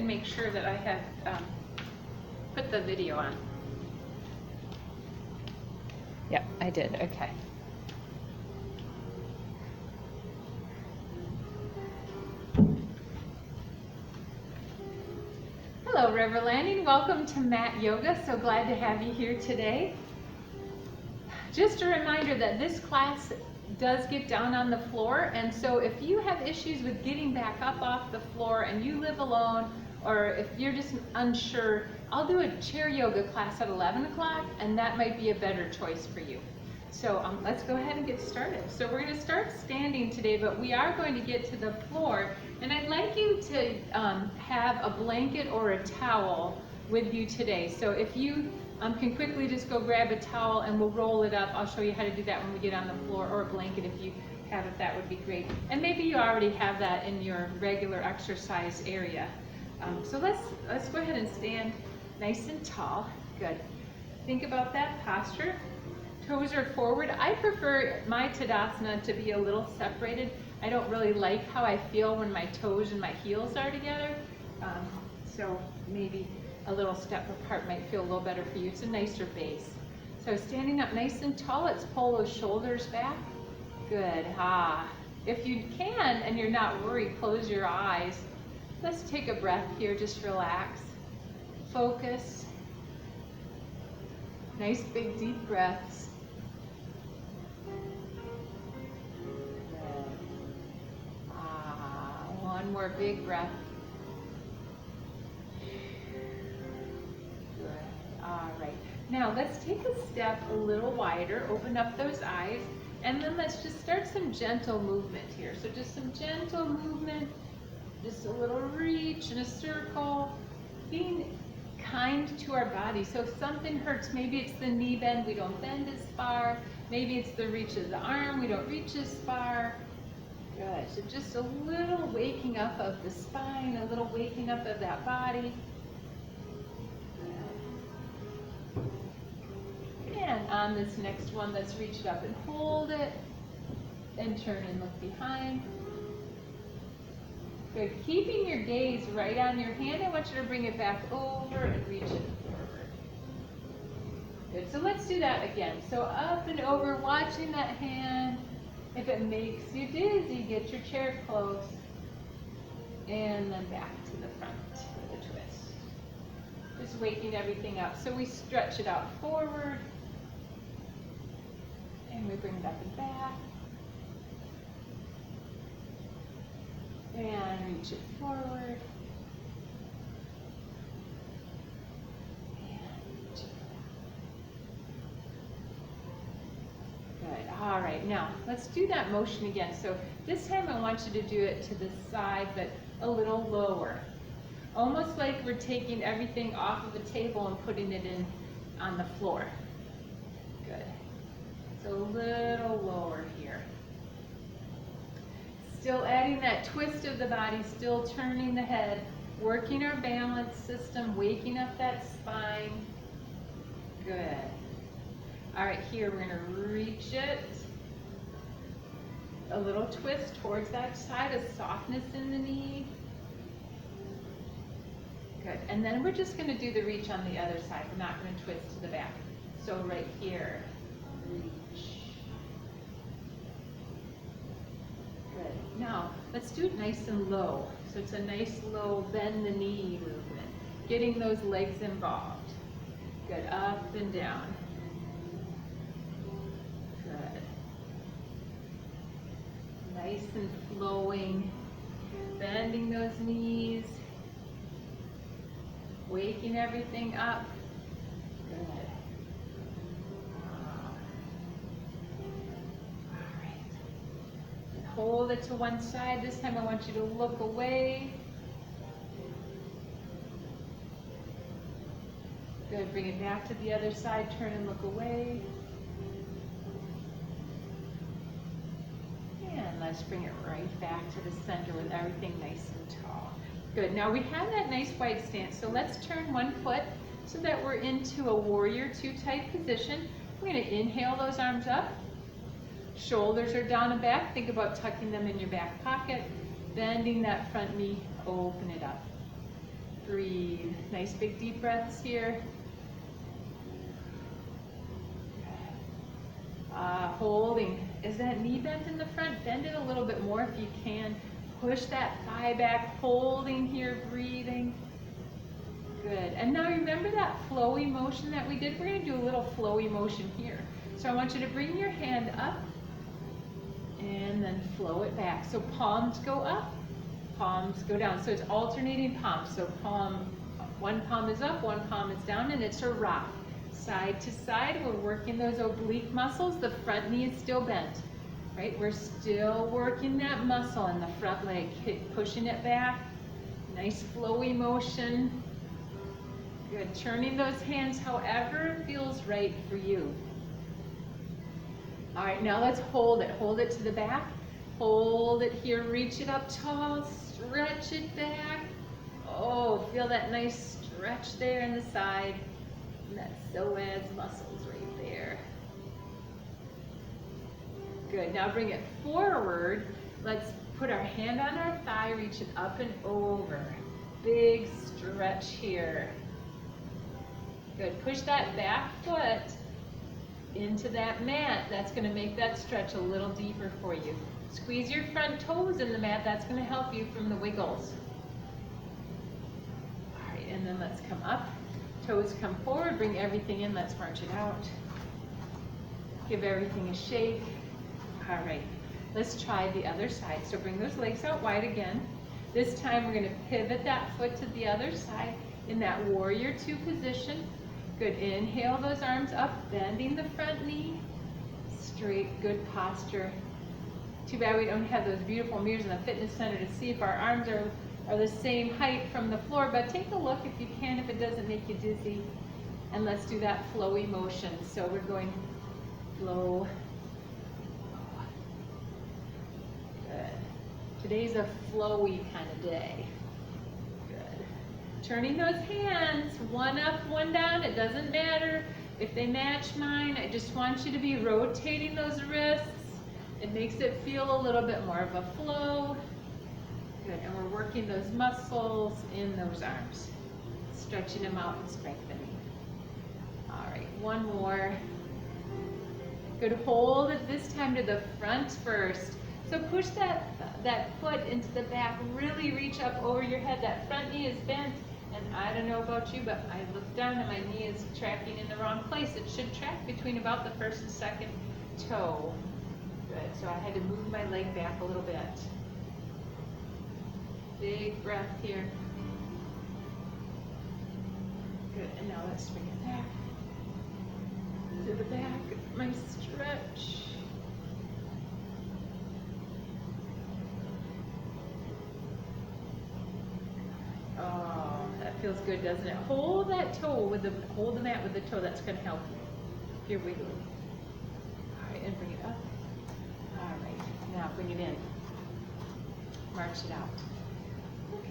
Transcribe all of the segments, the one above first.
and make sure that I have put the video on. Yep, I did. Okay. Hello, River Landing. Welcome to Mat Yoga. So glad to have you here today. Just a reminder that this class does get down on the floor, and so if you have issues with getting back up off the floor and you live alone, or if you're just unsure, I'll do a chair yoga class at 11 o'clock, and that might be a better choice for you. So let's go ahead and get started. So we're going to start standing today, but we are going to get to the floor, and I'd like you to have a blanket or a towel with you today. So if you can quickly just go grab a towel and we'll roll it up. I'll show you how to do that when we get on the floor, or a blanket if you have it, that would be great. And maybe you already have that in your regular exercise area. So let's go ahead and stand nice and tall. Good. Think about that posture. Toes are forward. I prefer my Tadasana to be a little separated. I don't really like how I feel when my toes and my heels are together. So maybe a little step apart might feel a little better for you. It's a nicer base. So standing up nice and tall, let's pull those shoulders back. Good. If you can and you're not worried, close your eyes. Let's take a breath here, just relax. Focus. Nice big deep breaths. Good. One more big breath. All right, now let's take a step a little wider, open up those eyes, and then let's just start some gentle movement here. So just some gentle movement, just a little reach in a circle, being kind to our body. So if something hurts, maybe it's the knee bend, we don't bend as far. Maybe it's the reach of the arm, we don't reach as far. Good, so just a little waking up of the spine, a little waking up of that body. And on this next one, let's reach it up and hold it, and turn and look behind. Good. Keeping your gaze right on your hand, I want you to bring it back over and reach it forward. Good. So let's do that again. So up and over, watching that hand. If it makes you dizzy, get your chair close. And then back to the front with a twist. Just waking everything up. So we stretch it out forward. And we bring it up and back. And reach it forward. And reach it back. Good. All right, now let's do that motion again. So this time I want you to do it to the side, but a little lower. Almost like we're taking everything off of the table and putting it in on the floor. Good. So a little lower here. Still adding that twist of the body, still turning the head, working our balance system, waking up that spine. Good. All right, here we're going to reach it. A little twist towards that side, a softness in the knee. Good. And then we're just going to do the reach on the other side. We're not going to twist to the back. So right here. Reach. Good. Now, let's do it nice and low. So it's a nice low bend the knee movement. Getting those legs involved. Good. Up and down. Good. Nice and flowing. Bending those knees. Waking everything up. Good. Hold it to one side. This time I want you to look away. Good. Bring it back to the other side. Turn and look away. And let's bring it right back to the center with everything nice and tall. Good. Now we have that nice wide stance. So let's turn one foot so that we're into a warrior two type position. We're going to inhale those arms up. Shoulders are down and back. Think about tucking them in your back pocket. Bending that front knee, open it up. Breathe. Nice big deep breaths here. Holding. Is that knee bent in the front? Bend it a little bit more if you can. Push that thigh back, holding here, breathing. Good. And now remember that flowy motion that we did? We're going to do a little flowy motion here. So I want you to bring your hand up and then flow it back. So palms go up, palms go down. So it's alternating palms. So one palm is up, one palm is down, and it's a rock. Side to side, we're working those oblique muscles. The front knee is still bent, right? We're still working that muscle in the front leg, pushing it back. Nice flowy motion. Good, turning those hands however feels right for you. All right, now let's hold it. Hold it to the back. Hold it here, reach it up tall, stretch it back. Oh, feel that nice stretch there in the side. And that psoas muscles right there. Good, now bring it forward. Let's put our hand on our thigh, reach it up and over. Big stretch here. Good, push that back foot into that mat. That's going to make that stretch a little deeper for you. Squeeze your front toes in the mat. That's going to help you from the wiggles. All right, and then let's come up. Toes come forward, bring everything in. Let's march it out. Give everything a shake. All right, let's try the other side. So bring those legs out wide again. This time we're going to pivot that foot to the other side in that warrior two position. Good, inhale those arms up, bending the front knee, straight, good posture. Too bad we don't have those beautiful mirrors in the fitness center to see if our arms are the same height from the floor, but take a look if you can, if it doesn't make you dizzy. And let's do that flowy motion. So we're going flow. Good. Today's a flowy kind of day. Turning those hands, one up, one down, it doesn't matter if they match mine. I just want you to be rotating those wrists. It makes it feel a little bit more of a flow. Good, and we're working those muscles in those arms, stretching them out and strengthening. All right, one more. Good, hold it this time to the front first. So push that foot into the back, really reach up over your head. That front knee is bent. And I don't know about you, but I look down and my knee is tracking in the wrong place. It should track between about the first and second toe. Good, so I had to move my leg back a little bit. Big breath here. Good, and now let's bring it back to the back. Nice stretch. Oh, that feels good, doesn't it? Hold that toe hold the mat with the toe. That's going to help you if you're wiggling. All right, and bring it up. All right, now bring it in. March it out.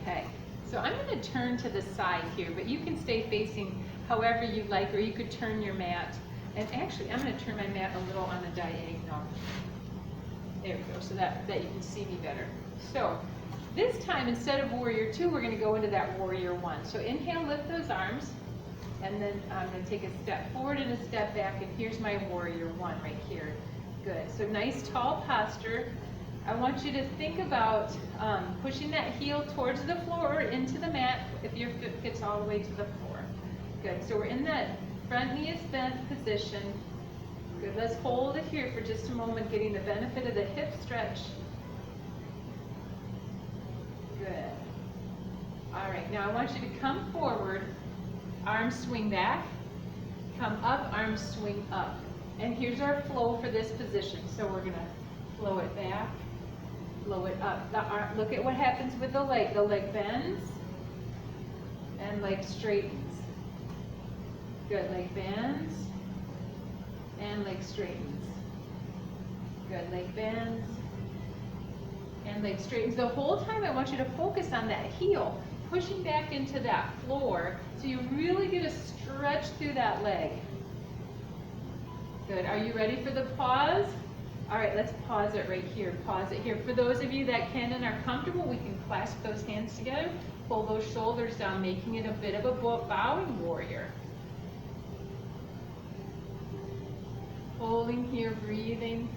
Okay, so I'm going to turn to the side here, but you can stay facing however you like, or you could turn your mat. And actually, I'm going to turn my mat a little on a diagonal. There we go, so that you can see me better. So this time, instead of warrior two, we're going to go into that warrior one. So inhale, lift those arms, and then I'm going to take a step forward and a step back, and here's my warrior one right here. Good, so nice tall posture. I want you to think about pushing that heel towards the floor or into the mat if your foot gets all the way to the floor. Good, so we're in that front knee is bent position. Good, let's hold it here for just a moment, getting the benefit of the hip stretch. Good. All right, now I want you to come forward, arms swing back, come up, arms swing up. And here's our flow for this position. So we're going to flow it back, flow it up. The arm, look at what happens with the leg. The leg bends and leg straightens. Good, leg bends and leg straightens. Good, leg bends and leg straightens. The whole time I want you to focus on that heel, pushing back into that floor so you really get a stretch through that leg. Good, are you ready for the pause? All right, let's pause it right here. Pause it here. For those of you that can and are comfortable, we can clasp those hands together, pull those shoulders down, making it a bit of a bowing warrior. Holding here, breathing.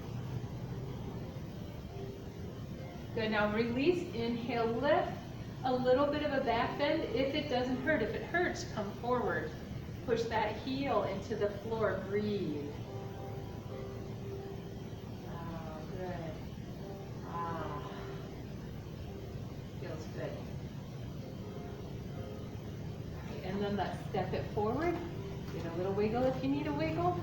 Good, now release, inhale, lift. A little bit of a back bend if it doesn't hurt. If it hurts, come forward. Push that heel into the floor, breathe. Oh, good. Ah, feels good. Okay, and then let's step it forward. Get a little wiggle if you need a wiggle.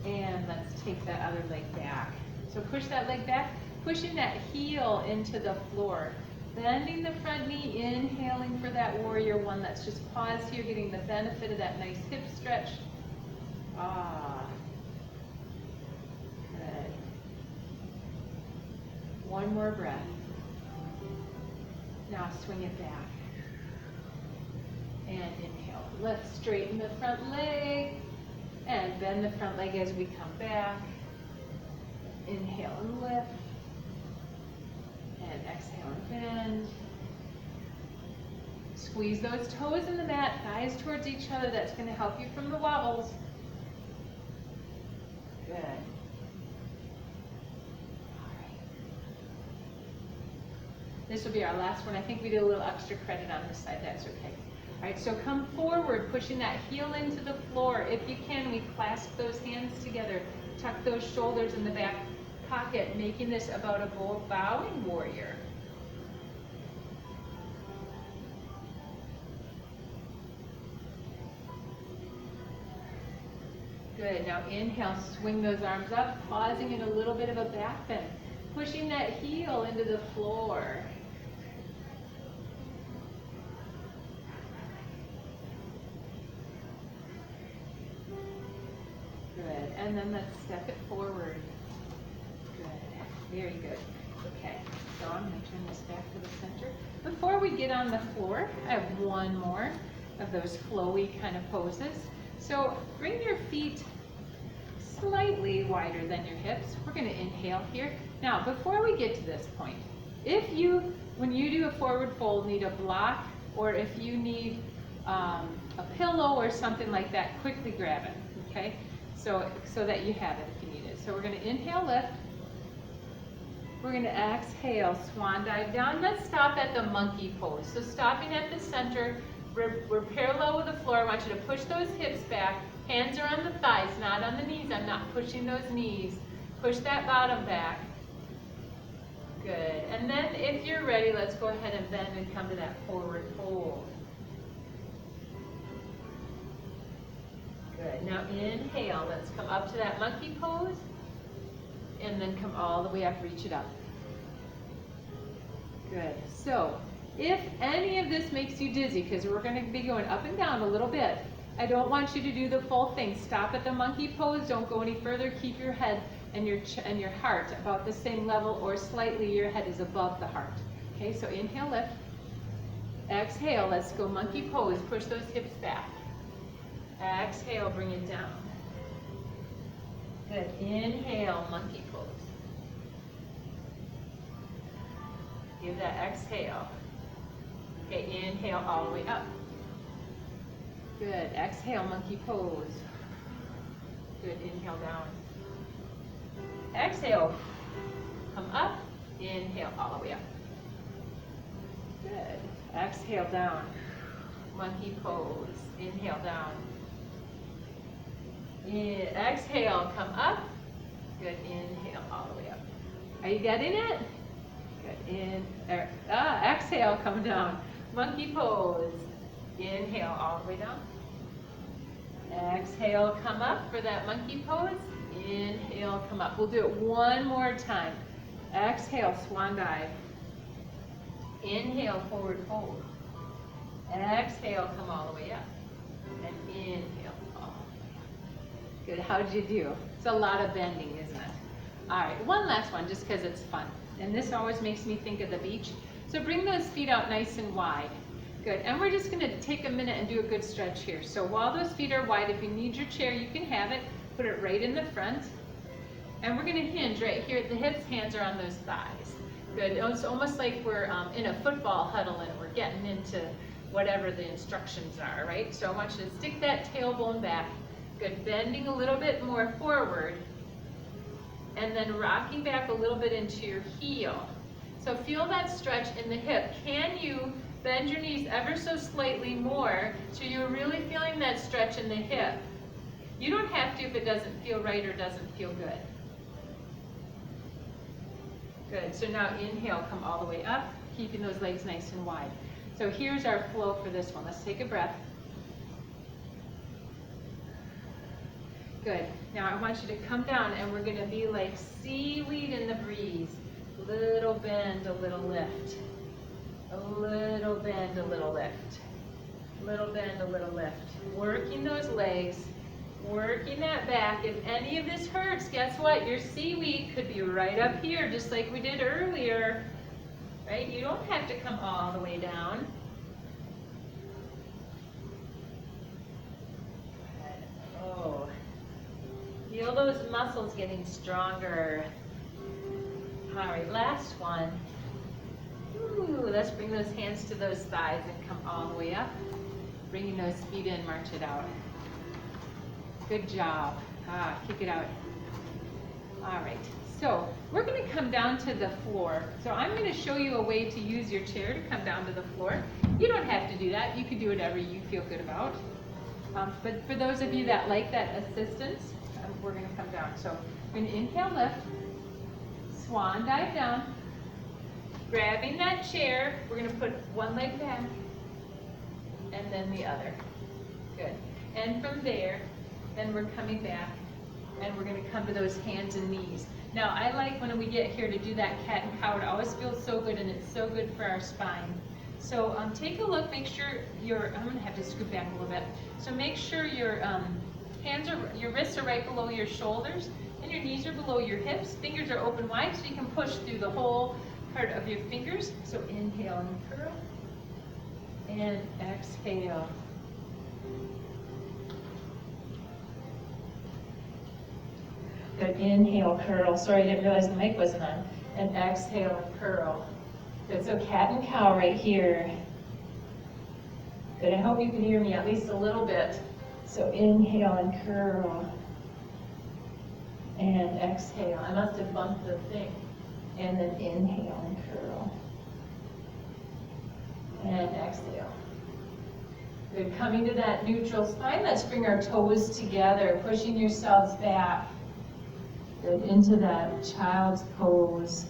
And let's take that other leg back. So push that leg back, pushing that heel into the floor. Bending the front knee, inhaling for that warrior one. Let's just pause here, getting the benefit of that nice hip stretch. Ah, good. One more breath. Now swing it back. And inhale. Let's straighten the front leg and bend the front leg as we come back. Inhale and lift. And exhale and bend. Squeeze those toes in the mat, thighs towards each other. That's going to help you from the wobbles. Good. All right. This will be our last one. I think we did a little extra credit on this side. That's okay. All right, so come forward, pushing that heel into the floor. If you can, we clasp those hands together. Tuck those shoulders in the back pocket, making this about a bowing warrior. Good, now inhale, swing those arms up, pausing in a little bit of a back bend, pushing that heel into the floor. Good, and then let's step it forward. Very good. Okay, so I'm going to turn this back to the center. Before we get on the floor, I have one more of those flowy kind of poses. So bring your feet slightly wider than your hips. We're going to inhale here. Now, before we get to this point, if you, when you do a forward fold, need a block, or if you need a pillow or something like that, quickly grab it, okay? So that you have it if you need it. So we're going to inhale, lift. We're going to exhale, swan dive down. Let's stop at the monkey pose. So stopping at the center, we're parallel with the floor. I want you to push those hips back. Hands are on the thighs, not on the knees. I'm not pushing those knees. Push that bottom back. Good. And then if you're ready, let's go ahead and bend and come to that forward fold. Good. Now inhale. Let's come up to that monkey pose. And then come all the way up, reach it up. Good. So, if any of this makes you dizzy, because we're going to be going up and down a little bit, I don't want you to do the full thing. Stop at the monkey pose. Don't go any further. Keep your head and your heart about the same level, or slightly your head is above the heart. Okay, so inhale, lift. Exhale, let's go monkey pose. Push those hips back. Exhale, bring it down. Good. Inhale, monkey pose. Give that exhale. Okay, inhale all the way up. Good. Exhale, monkey pose. Good. Inhale down. Exhale. Come up. Inhale all the way up. Good. Exhale down. Monkey pose. Inhale down. Exhale, come up. Good. Inhale all the way up. Are you getting it? Good. Exhale, come down. Monkey pose. Inhale all the way down. Exhale, come up for that monkey pose. Inhale, come up. We'll do it one more time. Exhale, swan dive. Inhale, forward fold. Exhale, come all the way up. And inhale. Good, how did you do? It's a lot of bending, isn't it? All right, one last one, just because it's fun. And this always makes me think of the beach. So bring those feet out nice and wide. Good, and we're just gonna take a minute and do a good stretch here. So while those feet are wide, if you need your chair, you can have it. Put it right in the front. And we're gonna hinge right here at the hips, hands are on those thighs. Good, it's almost like we're in a football huddle and we're getting into whatever the instructions are, right? So I want you to stick that tailbone back. Good, bending a little bit more forward, and then rocking back a little bit into your heel. So feel that stretch in the hip. Can you bend your knees ever so slightly more so you're really feeling that stretch in the hip? You don't have to if it doesn't feel right or doesn't feel good. Good, so now inhale, come all the way up, keeping those legs nice and wide. So here's our flow for this one. Let's take a breath. Good, now I want you to come down and we're gonna be like seaweed in the breeze. Little bend, a little lift. A little bend, a little lift. Little bend, a little lift. Working those legs, working that back. If any of this hurts, guess what? Your seaweed could be right up here, just like we did earlier. Right? You don't have to come all the way down. Good. Oh. Feel those muscles getting stronger. All right, last one. Ooh, let's bring those hands to those thighs and come all the way up. Bringing those feet in, march it out. Good job. Kick it out. All right, so we're gonna come down to the floor. So I'm gonna show you a way to use your chair to come down to the floor. You don't have to do that. You can do whatever you feel good about. But for those of you that like that assistance, we're gonna come down. So we're gonna inhale, lift. Swan dive down, grabbing that chair, we're going to put one leg back and then the other. Good. And from there, then we're coming back and we're going to come to those hands and knees. Now I like when we get here to do that cat and cow. It always feels so good and it's so good for our spine. So take a look, make sure I'm going to have to scoot back a little bit. So make sure your your wrists are right below your shoulders. And your knees are below your hips. Fingers are open wide so you can push through the whole part of your fingers. So inhale and curl. And exhale. Good. Inhale, curl. Sorry, I didn't realize the mic wasn't on. And exhale and curl. Good. So cat and cow right here. Good. I hope you can hear me at least a little bit. So inhale and curl. And exhale. I must have bumped the thing. And then inhale and curl. And exhale. Good. Coming to that neutral spine. Let's bring our toes together, pushing yourselves back. Good. Into that child's pose.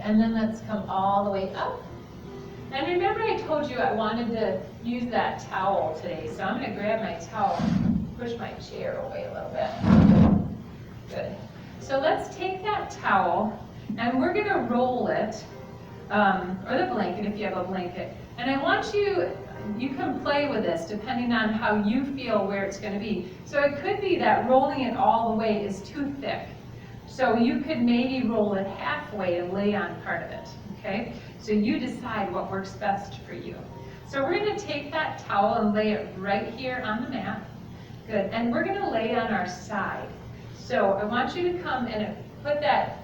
And then let's come all the way up. And remember I told you I wanted to use that towel today. So I'm going to grab my towel, push my chair away a little bit. Good. So let's take that towel and we're going to roll it, or the blanket if you have a blanket. And I want you can play with this depending on how you feel where it's going to be. So it could be that rolling it all the way is too thick. So you could maybe roll it halfway and lay on part of it, okay? So you decide what works best for you. So we're going to take that towel and lay it right here on the mat. Good, and we're going to lay on our side. So I want you to come and put that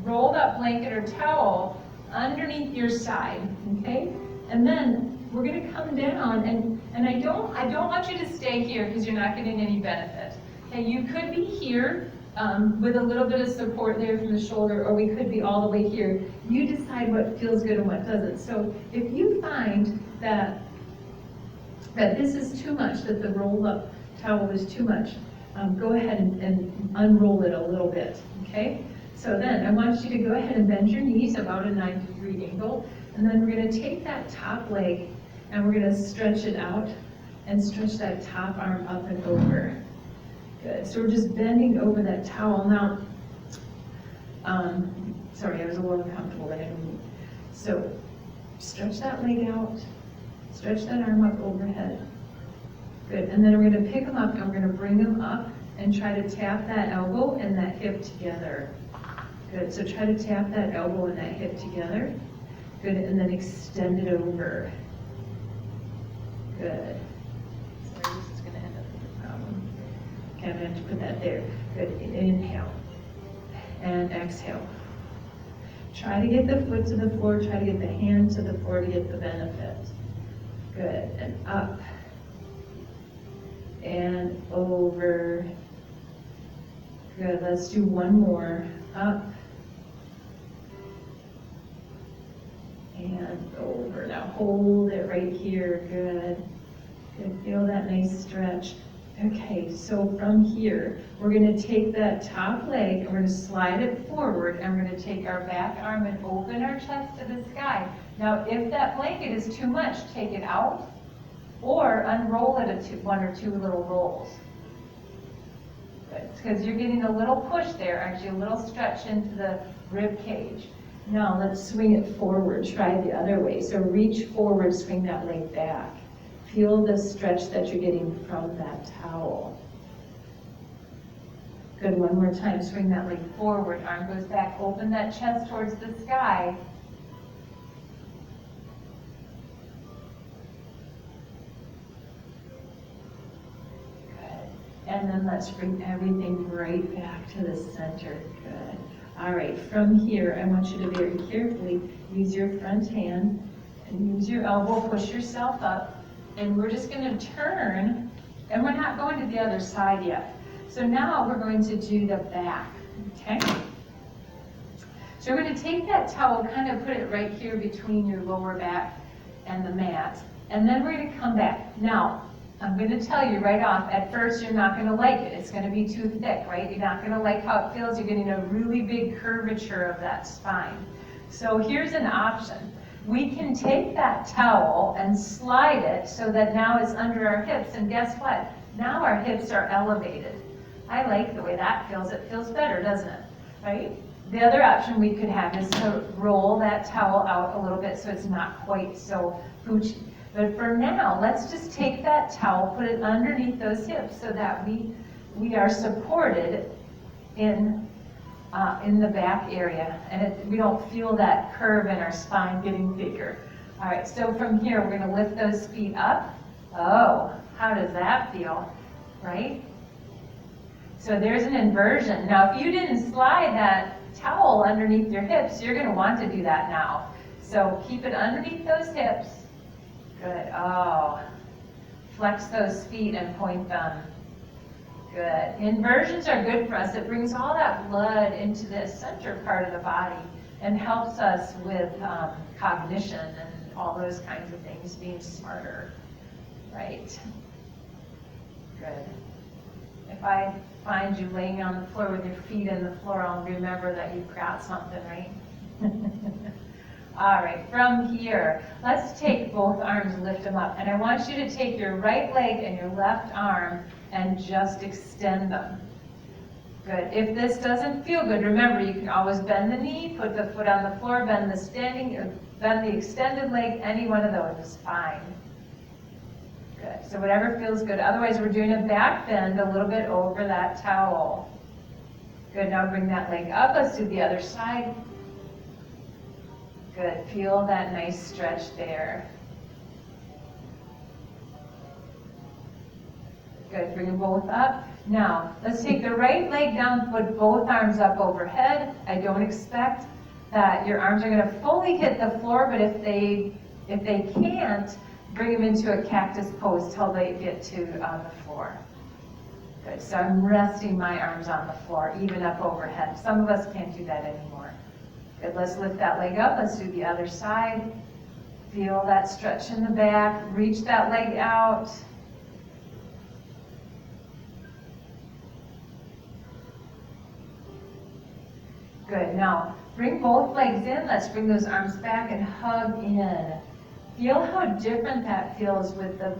rolled up blanket or towel underneath your side, okay? And then we're going to come down, and I don't want you to stay here because you're not getting any benefit. Okay, you could be here with a little bit of support there from the shoulder, or we could be all the way here. You decide what feels good and what doesn't. So if you find that this is too much, that the rolled up towel is too much, go ahead and unroll it a little bit, okay? So then I want you to go ahead and bend your knees about a 90-degree angle, and then we're going to take that top leg and we're going to stretch it out and stretch that top arm up and over. Good. So we're just bending over that towel. Now, sorry, I was a little uncomfortable there. So stretch that leg out, stretch that arm up overhead. Good, and then we're gonna pick them up and we're gonna bring them up and try to tap that elbow and that hip together. Good, so try to tap that elbow and that hip together. Good, and then extend it over. Good. Sorry, this is gonna end up with a problem. Okay, I'm gonna have to put that there. Good, inhale and exhale. Try to get the foot to the floor, try to get the hand to the floor to get the benefit. Good, and up and over. Good, let's do one more. Up and over. Now hold it right here. Good. Good, feel that nice stretch. Okay, so from here, we're going to take that top leg and we're going to slide it forward and we're going to take our back arm and open our chest to the sky. Now, if that blanket is too much, take it out or unroll it one or two little rolls. Good, because you're getting a little push there, actually a little stretch into the rib cage. Now, let's swing it forward. Try the other way. So reach forward, swing that leg back. Feel the stretch that you're getting from that towel. Good, one more time. Swing that leg forward, arm goes back, open that chest towards the sky. Good, and then let's bring everything right back to the center. Good. All right, from here, I want you to very carefully use your front hand and use your elbow, push yourself up. And we're just going to turn, and we're not going to the other side yet. So now we're going to do the back, okay? So we're going to take that towel, kind of put it right here between your lower back and the mat. And then we're going to come back. Now, I'm going to tell you right off, at first you're not going to like it. It's going to be too thick, right? You're not going to like how it feels. You're getting a really big curvature of that spine. So here's an option. We can take that towel and slide it so that now it's under our hips, and guess what? Now our hips are elevated. I like the way that feels. It feels better, doesn't it? Right? The other option we could have is to roll that towel out a little bit so it's not quite so poochy. But for now, let's just take that towel, put it underneath those hips so that we are supported in the back area, and we don't feel that curve in our spine getting bigger. All right, so from here, we're going to lift those feet up. Oh, how does that feel, right? So there's an inversion. Now, if you didn't slide that towel underneath your hips, you're going to want to do that now. So keep it underneath those hips. Good. Oh, flex those feet and point them. Good. Inversions are good for us. It brings all that blood into the center part of the body and helps us with cognition and all those kinds of things, being smarter. Right. Good. If I find you laying on the floor with your feet in the floor, I'll remember that you've got something, right? All right, from here, let's take both arms, lift them up. And I want you to take your right leg and your left arm and just extend them. Good. If this doesn't feel good, remember, you can always bend the knee, put the foot on the floor, bend the standing, or bend the extended leg. Any one of those is fine. Good. So whatever feels good. Otherwise, we're doing a back bend a little bit over that towel. Good. Now bring that leg up. Let's do the other side. Good. Feel that nice stretch there. Good. Bring them both up. Now, let's take the right leg down, put both arms up overhead. I don't expect that your arms are going to fully hit the floor, but if they can't, bring them into a cactus pose till they get to the floor. Good. So I'm resting my arms on the floor, even up overhead. Some of us can't do that anymore. Good. Let's lift that leg up. Let's do the other side. Feel that stretch in the back. Reach that leg out. Good. Now, bring both legs in. Let's bring those arms back and hug in. Feel how different that feels with the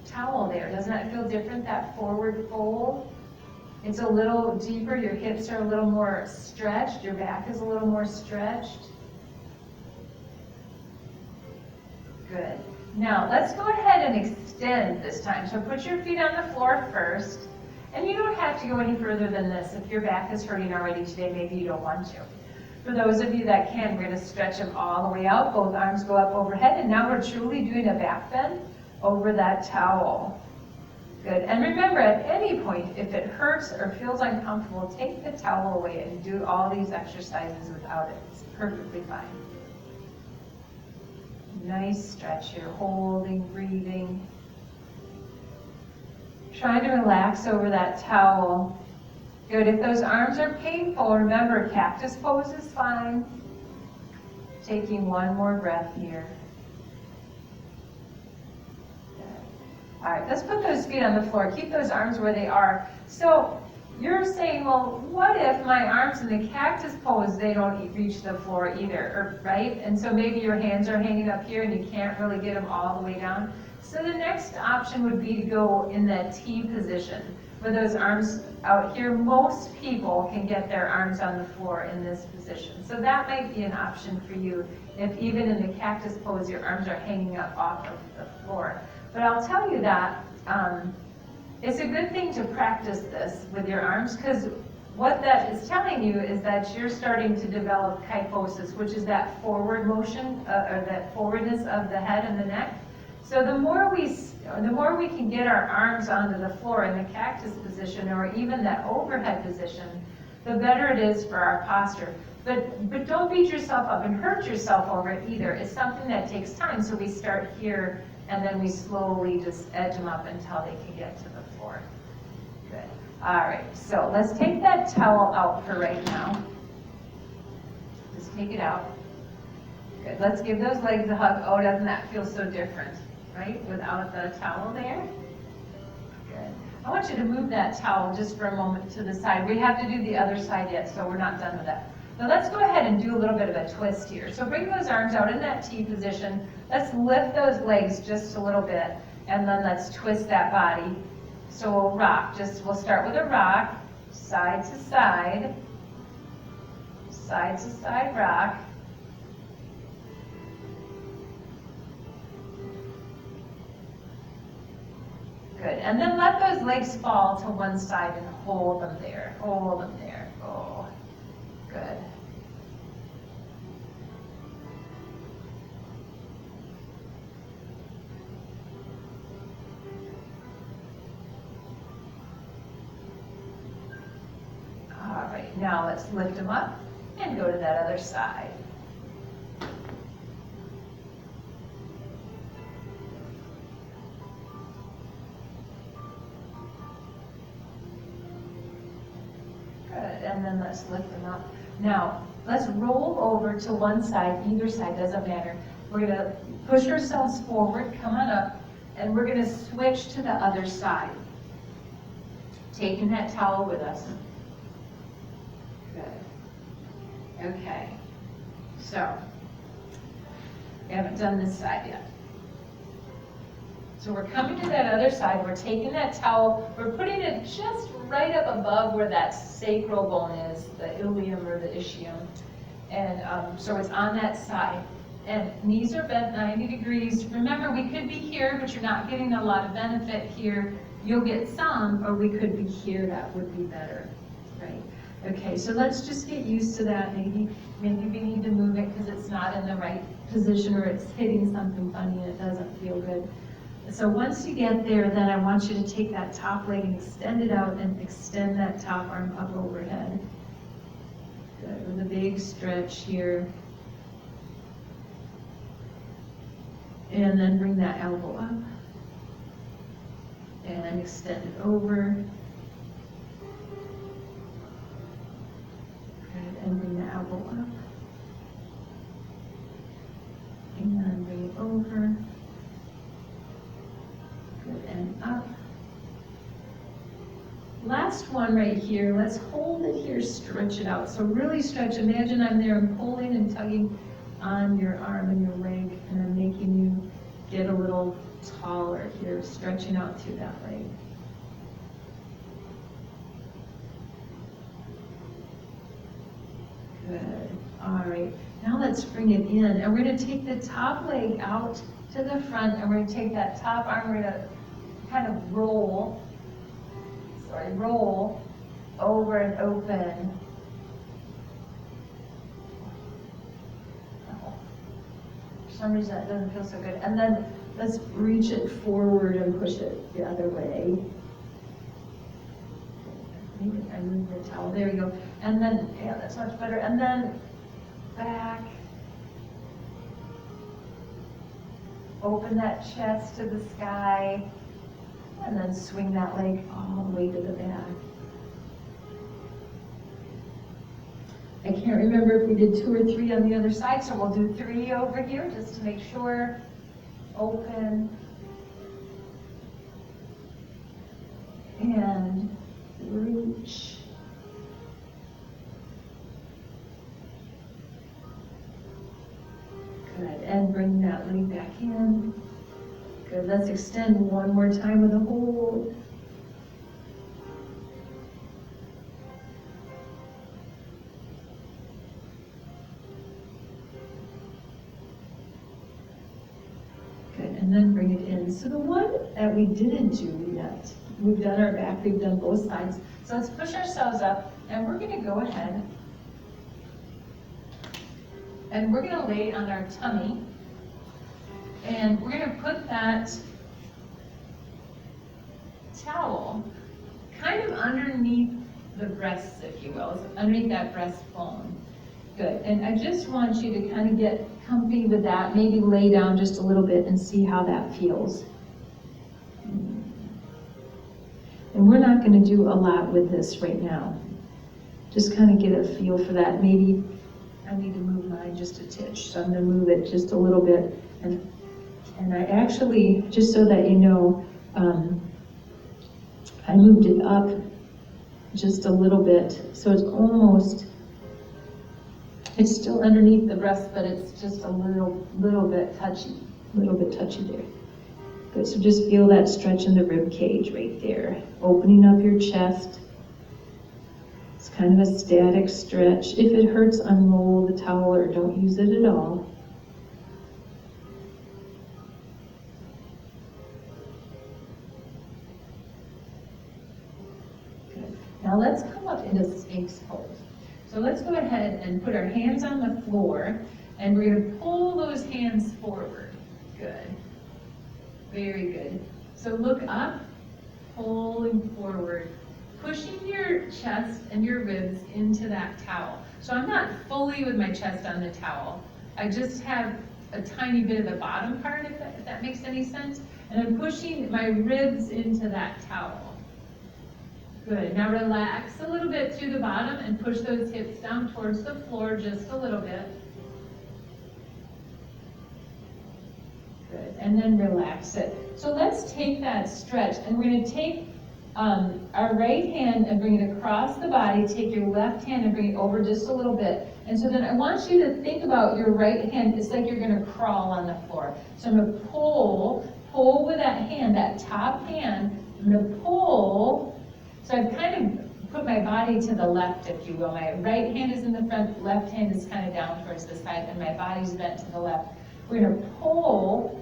towel there. Doesn't that feel different, that forward fold? It's a little deeper. Your hips are a little more stretched. Your back is a little more stretched. Good. Now, let's go ahead and extend this time. So put your feet on the floor first. And you don't have to go any further than this. If your back is hurting already today, maybe you don't want to. For those of you that can, we're going to stretch them all the way out. Both arms go up overhead. And now we're truly doing a back bend over that towel. Good. And remember, at any point, if it hurts or feels uncomfortable, take the towel away and do all these exercises without it. It's perfectly fine. Nice stretch here, holding, breathing. Trying to relax over that towel. Good. If those arms are painful, remember, cactus pose is fine. Taking one more breath here. All right, let's put those feet on the floor. Keep those arms where they are. So you're saying, well, what if my arms in the cactus pose, they don't reach the floor either, right? And so maybe your hands are hanging up here and you can't really get them all the way down. So the next option would be to go in that T position, where those arms out here. Most people can get their arms on the floor in this position. So that might be an option for you if even in the cactus pose your arms are hanging up off of the floor. But I'll tell you that it's a good thing to practice this with your arms, because what that is telling you is that you're starting to develop kyphosis, which is that forward motion, or that forwardness of the head and the neck. So the more we can get our arms onto the floor in the cactus position, or even that overhead position, the better it is for our posture. But don't beat yourself up and hurt yourself over it either. It's something that takes time. So we start here, and then we slowly just edge them up until they can get to the floor. Good. All right, so let's take that towel out for right now. Just take it out. Good. Let's give those legs a hug. Oh, doesn't that feel so different, right? Without the towel there. Good. I want you to move that towel just for a moment to the side. We have to do the other side yet, so we're not done with that. Now let's go ahead and do a little bit of a twist here. So bring those arms out in that T position. Let's lift those legs just a little bit, and then let's twist that body. So we'll rock. We'll start with a rock, side to side rock. Good. And then let those legs fall to one side and hold them there. Hold them there. Oh, good. All right, now let's lift them up and go to that other side. And then let's lift them up. Now, let's roll over to one side, either side, doesn't matter. We're going to push ourselves forward, come on up, and we're going to switch to the other side. Taking that towel with us. Good. Okay. So, we haven't done this side yet. So we're coming to that other side, we're taking that towel, we're putting it just right up above where that sacral bone is, the ilium or the ischium. And so it's on that side. And knees are bent 90 degrees. Remember, we could be here, but you're not getting a lot of benefit here. You'll get some, or we could be here, that would be better, right? Okay, so let's just get used to that. Maybe we need to move it because it's not in the right position, or it's hitting something funny and it doesn't feel good. So once you get there, then I want you to take that top leg and extend it out and extend that top arm up overhead. Good, with a big stretch here. And then bring that elbow up. And extend it over. Good, and bring the elbow up. And then bring it over. And up. Last one right here, let's hold it here, stretch it out. So really stretch, imagine I'm there, I'm pulling and tugging on your arm and your leg, and I'm making you get a little taller here, stretching out through that leg. Good. All right. Now let's let's bring it in. And we're gonna take the top leg out to the front, and we're gonna take that top arm, we're gonna kind of roll over and open. For some reason that doesn't feel so good. And then let's reach it forward and push it the other way. Maybe I move the towel, there we go. And then, yeah, that's much better. And then back. Open that chest to the sky. And then swing that leg all the way to the back. I can't remember if we did 2 or 3 on the other side, so we'll do 3 over here just to make sure. Open. And reach. Good, and bring that leg back in. Good, let's extend one more time with a hold. Good, and then bring it in. So the one that we didn't do yet, we've done our back, we've done both sides. So let's push ourselves up, and we're gonna go ahead and we're gonna lay on our tummy, and we're gonna put that towel kind of underneath the breasts, if you will, underneath that breastbone. Good, and I just want you to kind of get comfy with that, maybe lay down just a little bit and see how that feels. And we're not gonna do a lot with this right now. Just kind of get a feel for that. Maybe I need to move mine just a titch, so I'm gonna move it just a little bit. And I actually, just so that you know, I moved it up just a little bit, so it's almost, it's still underneath the breast, but it's just a little bit touchy there. Good, so just feel that stretch in the rib cage right there, opening up your chest. It's kind of a static stretch. If it hurts, unroll the towel or don't use it at all. Good. Now let's come up into Sphinx pose. So let's go ahead and put our hands on the floor, and we're going to pull those hands forward. Good. Very good. So look up, pulling forward, pushing your chest and your ribs into that towel. So I'm not fully with my chest on the towel. I just have a tiny bit of the bottom part, if that makes any sense. And I'm pushing my ribs into that towel. Good, now relax a little bit through the bottom and push those hips down towards the floor just a little bit. Good, and then relax it. So let's take that stretch, and we're gonna take our right hand and bring it across the body, take your left hand and bring it over just a little bit. And so then I want you to think about your right hand, it's like you're gonna crawl on the floor. So I'm gonna pull with that hand, that top hand, I'm gonna pull. So I've kind of put my body to the left, if you will. My right hand is in the front, left hand is kind of down towards the side, and my body's bent to the left. We're gonna pull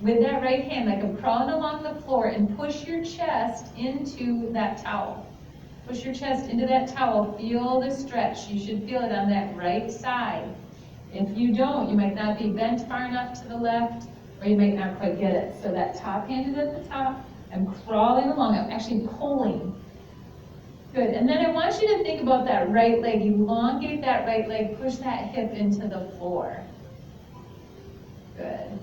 with that right hand, like I'm crawling along the floor, and push your chest into that towel. Push your chest into that towel, feel the stretch. You should feel it on that right side. If you don't, you might not be bent far enough to the left, or you might not quite get it. So that top hand is at the top, I'm crawling along, I'm actually pulling. Good, and then I want you to think about that right leg. Elongate that right leg, push that hip into the floor. Good.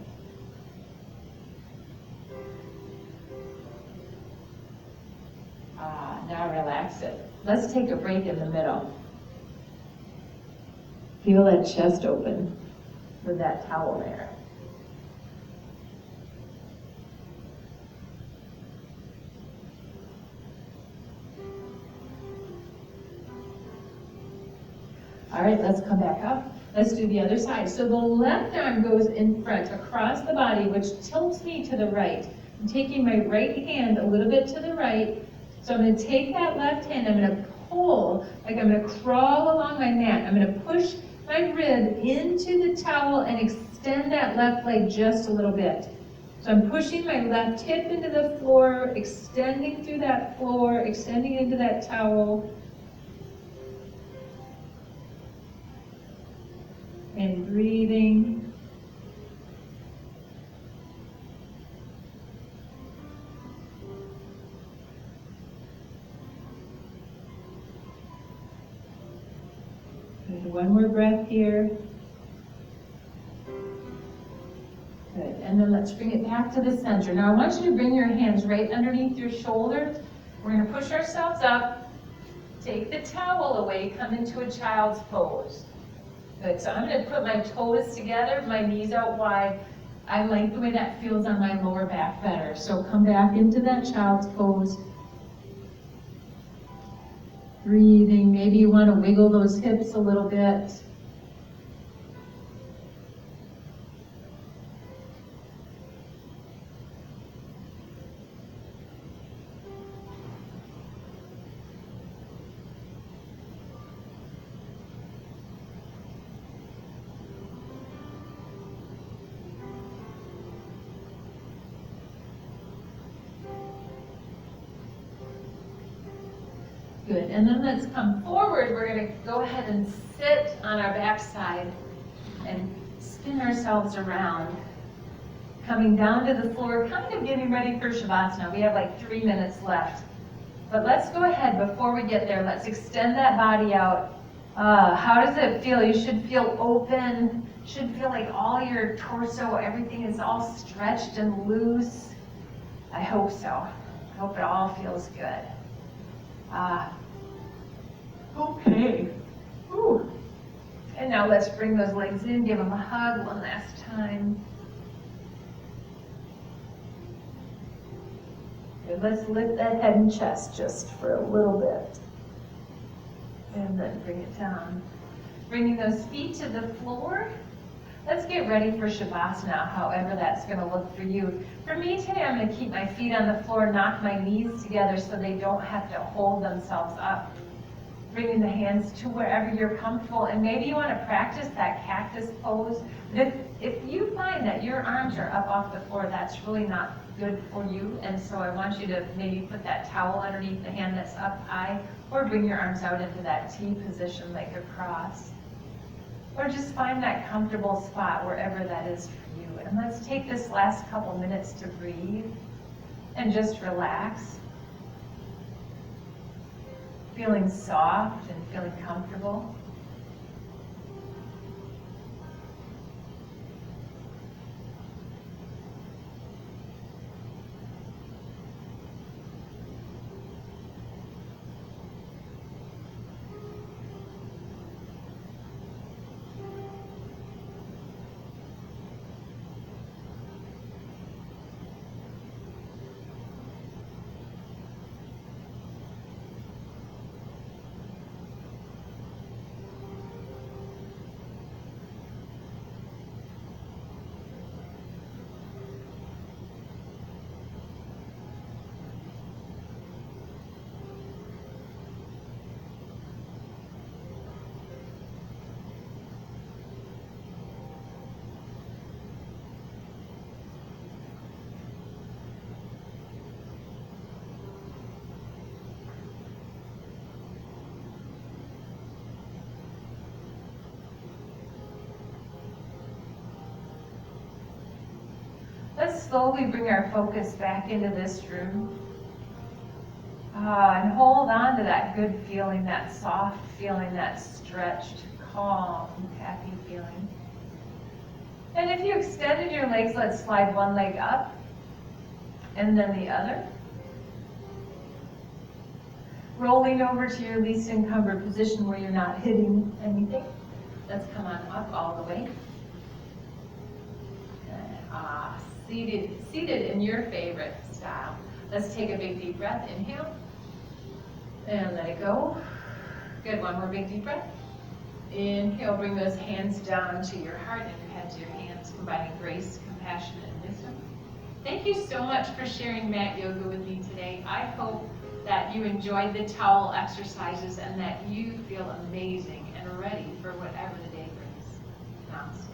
Now relax it. Let's take a break in the middle. Feel that chest open with that towel there. All right, let's come back up. Let's do the other side. So the left arm goes in front across the body, which tilts me to the right. I'm taking my right hand a little bit to the right. So I'm going to take that left hand, I'm going to pull, like I'm going to crawl along my mat. I'm going to push my rib into the towel and extend that left leg just a little bit. So I'm pushing my left hip into the floor, extending through that floor, extending into that towel. And breathing. And one more breath here. Good, and then let's bring it back to the center. Now I want you to bring your hands right underneath your shoulders. We're going to push ourselves up, take the towel away, come into a child's pose. Good, so I'm going to put my toes together, my knees out wide. I like the way that feels on my lower back better. So come back into that child's pose. Breathing, maybe you want to wiggle those hips a little bit. Good, and then let's come forward. We're going to go ahead and sit on our backside and spin ourselves around. Coming down to the floor, kind of getting ready for Shavasana. We have like 3 minutes left. But let's go ahead, before we get there, let's extend that body out. How does it feel? You should feel open. Should feel like all your torso, everything is all stretched and loose. I hope so. I hope it all feels good. Okay. Ooh. And now let's bring those legs in, give them a hug one last time. Good. Let's lift that head and chest just for a little bit. And then bring it down. Bringing those feet to the floor. Let's get ready for Shavasana, however that's going to look for you. For me today, I'm going to keep my feet on the floor, knock my knees together so they don't have to hold themselves up. Bringing the hands to wherever you're comfortable, and maybe you want to practice that cactus pose. But if you find that your arms are up off the floor, that's really not good for you, and so I want you to maybe put that towel underneath the hand that's up high, or bring your arms out into that T position like a cross. Or just find that comfortable spot wherever that is for you. And let's take this last couple minutes to breathe and just relax. Feeling soft and feeling comfortable. Let's slowly bring our focus back into this room. And hold on to that good feeling, that soft feeling, that stretched, calm, happy feeling. And if you extended your legs, let's slide one leg up and then the other. Rolling over to your least encumbered position where you're not hitting anything. Let's come on up all the way. Seated in your favorite style. Let's take a big deep breath. Inhale. And let it go. Good, one more big deep breath. Inhale, bring those hands down to your heart and your head to your hands, combining grace, compassion, and wisdom. Thank you so much for sharing mat yoga with me today. I hope that you enjoyed the towel exercises and that you feel amazing and ready for whatever the day brings. task.